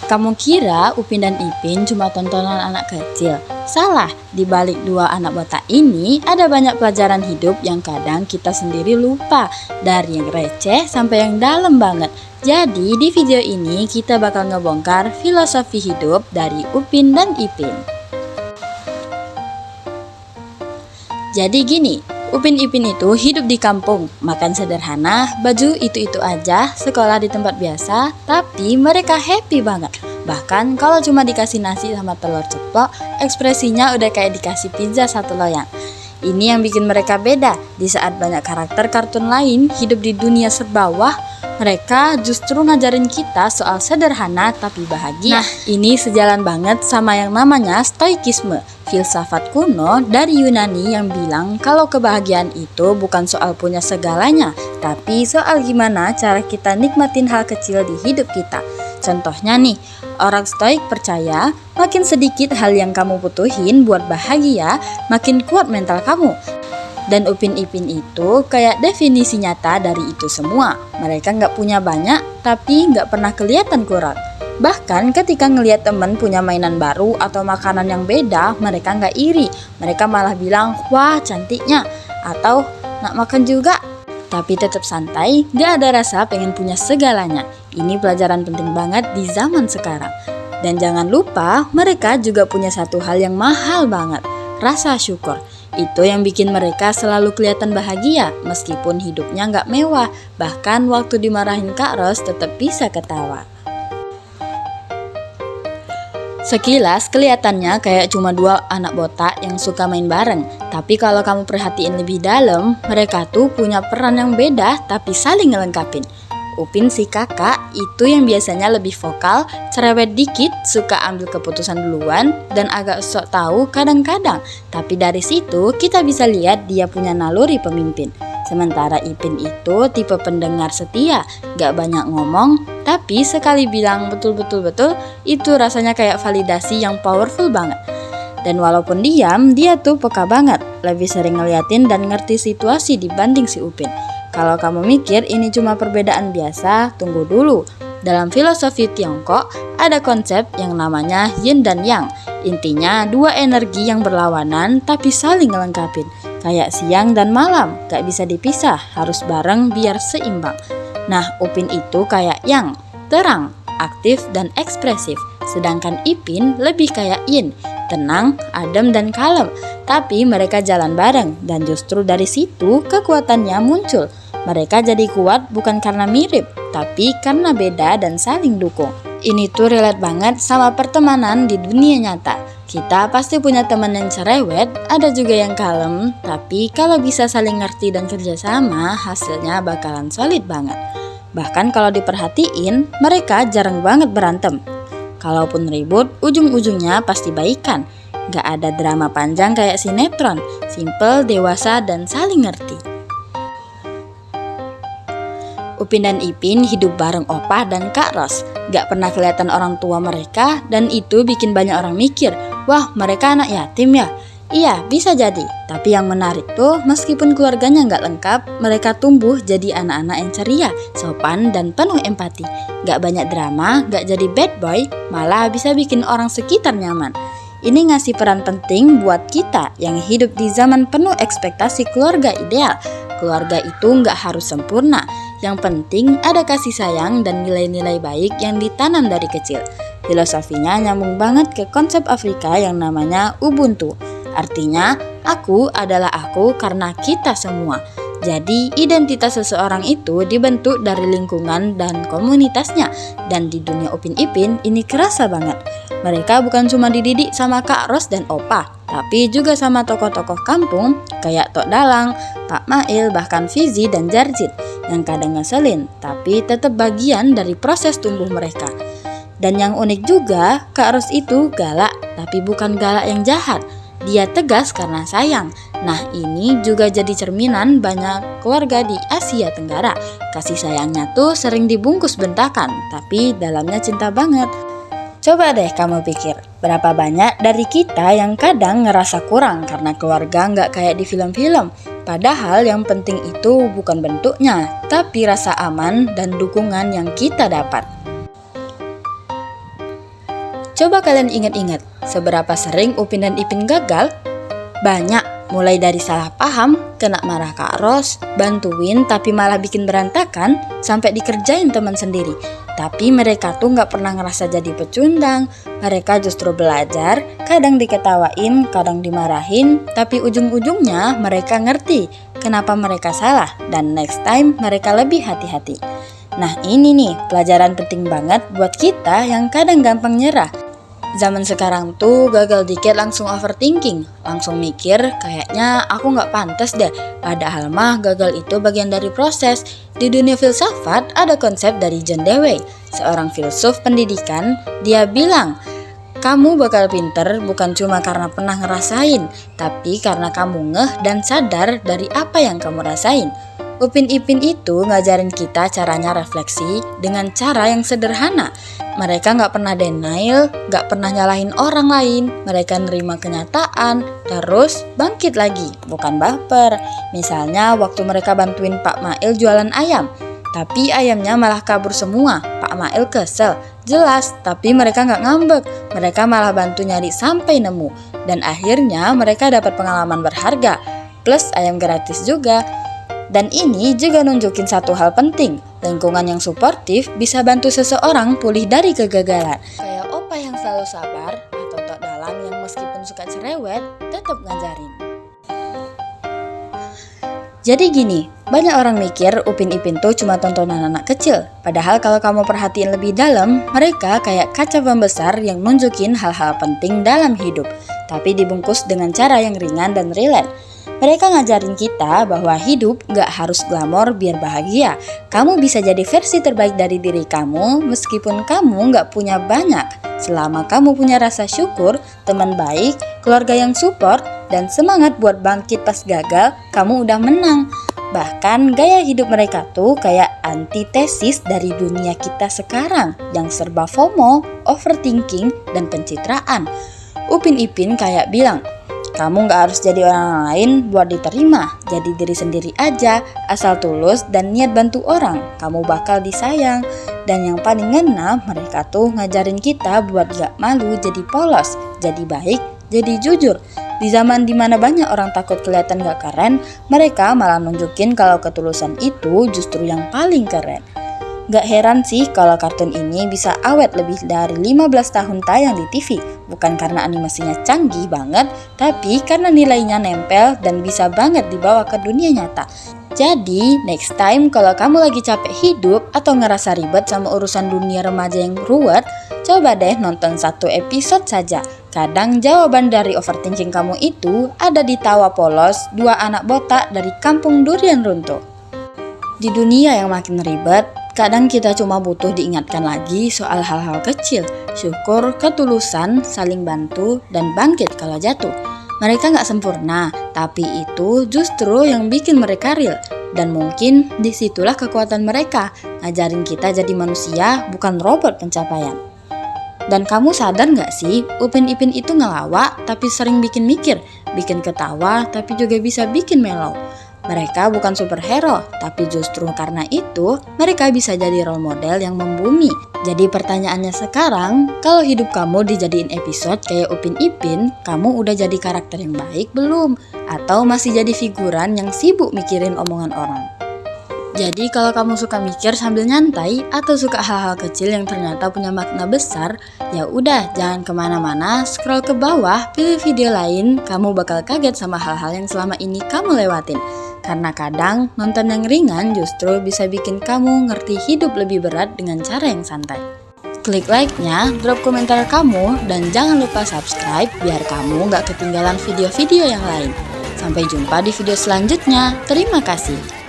Kamu kira Upin dan Ipin cuma tontonan anak kecil? Salah, di balik dua anak botak ini ada banyak pelajaran hidup yang kadang kita sendiri lupa. Dari yang receh sampai yang dalam banget. Jadi di video ini kita bakal ngebongkar filosofi hidup dari Upin dan Ipin. Jadi gini, Upin Ipin itu hidup di kampung, makan sederhana, baju itu-itu aja, sekolah di tempat biasa, tapi mereka happy banget. Bahkan kalau cuma dikasih nasi sama telur ceplok, ekspresinya udah kayak dikasih pizza satu loyang. Ini yang bikin mereka beda. Di saat banyak karakter kartun lain hidup di dunia serbawah, mereka justru ngajarin kita soal sederhana tapi bahagia. Nah, ini sejalan banget sama yang namanya stoikisme, filsafat kuno dari Yunani yang bilang kalau kebahagiaan itu bukan soal punya segalanya, tapi soal gimana cara kita nikmatin hal kecil di hidup kita. Contohnya nih, orang stoik percaya makin sedikit hal yang kamu butuhin buat bahagia, makin kuat mental kamu. Dan Upin Ipin itu kayak definisi nyata dari itu semua. Mereka nggak punya banyak, tapi nggak pernah kelihatan kurang. Bahkan ketika ngelihat temen punya mainan baru atau makanan yang beda, mereka nggak iri. Mereka malah bilang, wah cantiknya, atau nak makan juga. Tapi tetap santai, gak ada rasa pengen punya segalanya. Ini pelajaran penting banget di zaman sekarang. Dan jangan lupa, mereka juga punya satu hal yang mahal banget, rasa syukur. Itu yang bikin mereka selalu kelihatan bahagia, meskipun hidupnya gak mewah. Bahkan waktu dimarahin Kak Ros tetap bisa ketawa. Sekilas kelihatannya kayak cuma dua anak botak yang suka main bareng. Tapi kalau kamu perhatiin lebih dalam, mereka tuh punya peran yang beda tapi saling ngelengkapin. Upin si kakak itu yang biasanya lebih vokal, cerewet dikit, suka ambil keputusan duluan, dan agak sok tahu kadang-kadang. Tapi dari situ kita bisa lihat dia punya naluri pemimpin. Sementara Ipin itu tipe pendengar setia, gak banyak ngomong, tapi sekali bilang betul-betul itu rasanya kayak validasi yang powerful banget. Dan walaupun diam, dia tuh peka banget, lebih sering ngeliatin dan ngerti situasi dibanding si Upin. Kalau kamu mikir ini cuma perbedaan biasa, tunggu dulu. Dalam filosofi Tiongkok, ada konsep yang namanya yin dan yang. Intinya dua energi yang berlawanan tapi saling ngelengkapin. Kayak siang dan malam, gak bisa dipisah, harus bareng biar seimbang. Nah, Upin itu kayak yang, terang, aktif dan ekspresif. Sedangkan Ipin lebih kayak yin, tenang, adem dan kalem. Tapi mereka jalan bareng dan justru dari situ kekuatannya muncul. Mereka jadi kuat bukan karena mirip, tapi karena beda dan saling dukung. Ini tuh relate banget sama pertemanan di dunia nyata. Kita pasti punya teman yang cerewet, ada juga yang kalem, tapi kalau bisa saling ngerti dan kerjasama, hasilnya bakalan solid banget. Bahkan kalau diperhatiin, mereka jarang banget berantem. Kalaupun ribut, ujung-ujungnya pasti baikan. Gak ada drama panjang kayak sinetron, simple, dewasa, dan saling ngerti. Upin dan Ipin hidup bareng Opah dan Kak Ros. Gak pernah kelihatan orang tua mereka dan itu bikin banyak orang mikir, wah mereka anak yatim ya? Iya bisa jadi, tapi yang menarik tuh meskipun keluarganya gak lengkap, mereka tumbuh jadi anak-anak yang ceria, sopan dan penuh empati. Gak banyak drama, gak jadi bad boy, malah bisa bikin orang sekitar nyaman. Ini ngasih peran penting buat kita yang hidup di zaman penuh ekspektasi keluarga ideal. Keluarga itu nggak harus sempurna, yang penting ada kasih sayang dan nilai-nilai baik yang ditanam dari kecil. Filosofinya nyambung banget ke konsep Afrika yang namanya Ubuntu. Artinya, aku adalah aku karena kita semua. Jadi, identitas seseorang itu dibentuk dari lingkungan dan komunitasnya. Dan di dunia Upin Ipin, ini kerasa banget. Mereka bukan cuma dididik sama Kak Ros dan Opah, tapi juga sama tokoh-tokoh kampung kayak Tok Dalang, Pak Mail, bahkan Fizi dan Jarjit yang kadang ngeselin, tapi tetap bagian dari proses tumbuh mereka. Dan yang unik juga, Kak Ros itu galak, tapi bukan galak yang jahat. Dia tegas karena sayang. Nah ini juga jadi cerminan banyak keluarga di Asia Tenggara. Kasih sayangnya tuh sering dibungkus bentakan, tapi dalamnya cinta banget. Coba deh kamu pikir, berapa banyak dari kita yang kadang ngerasa kurang karena keluarga nggak kayak di film-film. Padahal yang penting itu bukan bentuknya, tapi rasa aman dan dukungan yang kita dapat. Coba kalian ingat-ingat, seberapa sering Upin dan Ipin gagal? Banyak, mulai dari salah paham, kena marah Kak Ros, bantuin tapi malah bikin berantakan, sampai dikerjain teman sendiri. Tapi mereka tuh gak pernah ngerasa jadi pecundang, mereka justru belajar, kadang diketawain, kadang dimarahin, tapi ujung-ujungnya mereka ngerti kenapa mereka salah, dan next time mereka lebih hati-hati. Nah ini nih, pelajaran penting banget buat kita yang kadang gampang nyerah. Zaman sekarang tuh gagal dikit langsung overthinking, langsung mikir kayaknya aku gak pantas deh. Padahal mah gagal itu bagian dari proses. Di dunia filsafat ada konsep dari John Dewey, seorang filsuf pendidikan. Dia bilang, kamu bakal pinter bukan cuma karena pernah ngerasain, tapi karena kamu ngeh dan sadar dari apa yang kamu rasain. Upin Ipin itu ngajarin kita caranya refleksi dengan cara yang sederhana. Mereka gak pernah denial, gak pernah nyalahin orang lain. Mereka nerima kenyataan, terus bangkit lagi, bukan baper. Misalnya waktu mereka bantuin Pak Mail jualan ayam, tapi ayamnya malah kabur semua. Pak Mail kesel, jelas, tapi mereka gak ngambek. Mereka malah bantu nyari sampai nemu. Dan akhirnya mereka dapat pengalaman berharga, plus ayam gratis juga. Dan ini juga nunjukin satu hal penting, lingkungan yang suportif bisa bantu seseorang pulih dari kegagalan. Kayak opa yang selalu sabar, atau tok dalam yang meskipun suka cerewet, tetap ngajarin. Jadi gini, banyak orang mikir Upin Ipin tuh cuma tontonan anak kecil. Padahal kalau kamu perhatiin lebih dalam, mereka kayak kaca pembesar yang nunjukin hal-hal penting dalam hidup, tapi dibungkus dengan cara yang ringan dan relate. Mereka ngajarin kita bahwa hidup gak harus glamor biar bahagia. Kamu bisa jadi versi terbaik dari diri kamu meskipun kamu gak punya banyak. Selama kamu punya rasa syukur, teman baik, keluarga yang support, dan semangat buat bangkit pas gagal, kamu udah menang. Bahkan gaya hidup mereka tuh kayak antitesis dari dunia kita sekarang yang serba FOMO, overthinking, dan pencitraan. Upin Ipin kayak bilang, kamu gak harus jadi orang lain buat diterima, jadi diri sendiri aja, asal tulus dan niat bantu orang, kamu bakal disayang. Dan yang paling ngena, mereka tuh ngajarin kita buat gak malu jadi polos, jadi baik, jadi jujur. Di zaman dimana banyak orang takut kelihatan gak keren, mereka malah nunjukin kalau ketulusan itu justru yang paling keren. Gak heran sih kalau kartun ini bisa awet lebih dari 15 tahun tayang di TV. Bukan karena animasinya canggih banget, tapi karena nilainya nempel dan bisa banget dibawa ke dunia nyata. Jadi, next time kalau kamu lagi capek hidup atau ngerasa ribet sama urusan dunia remaja yang ruwet, coba deh nonton satu episode saja. Kadang jawaban dari overthinking kamu itu ada di tawa polos dua anak botak dari kampung durian runtuh. Di dunia yang makin ribet, kadang kita cuma butuh diingatkan lagi soal hal-hal kecil, syukur, ketulusan, saling bantu, dan bangkit kalau jatuh. Mereka gak sempurna, tapi itu justru yang bikin mereka real. Dan mungkin disitulah kekuatan mereka, ngajarin kita jadi manusia, bukan robot pencapaian. Dan kamu sadar gak sih, Upin Ipin itu ngelawak, tapi sering bikin mikir, bikin ketawa, tapi juga bisa bikin mellow. Mereka bukan superhero, tapi justru karena itu mereka bisa jadi role model yang membumi. Jadi pertanyaannya sekarang, kalau hidup kamu dijadiin episode kayak Upin Ipin, kamu udah jadi karakter yang baik belum? Atau masih jadi figuran yang sibuk mikirin omongan orang? Jadi kalau kamu suka mikir sambil nyantai atau suka hal-hal kecil yang ternyata punya makna besar, ya udah jangan kemana-mana, scroll ke bawah, pilih video lain, kamu bakal kaget sama hal-hal yang selama ini kamu lewatin. Karena kadang nonton yang ringan justru bisa bikin kamu ngerti hidup lebih berat dengan cara yang santai. Klik like-nya, drop komentar kamu, dan jangan lupa subscribe biar kamu gak ketinggalan video-video yang lain. Sampai jumpa di video selanjutnya. Terima kasih.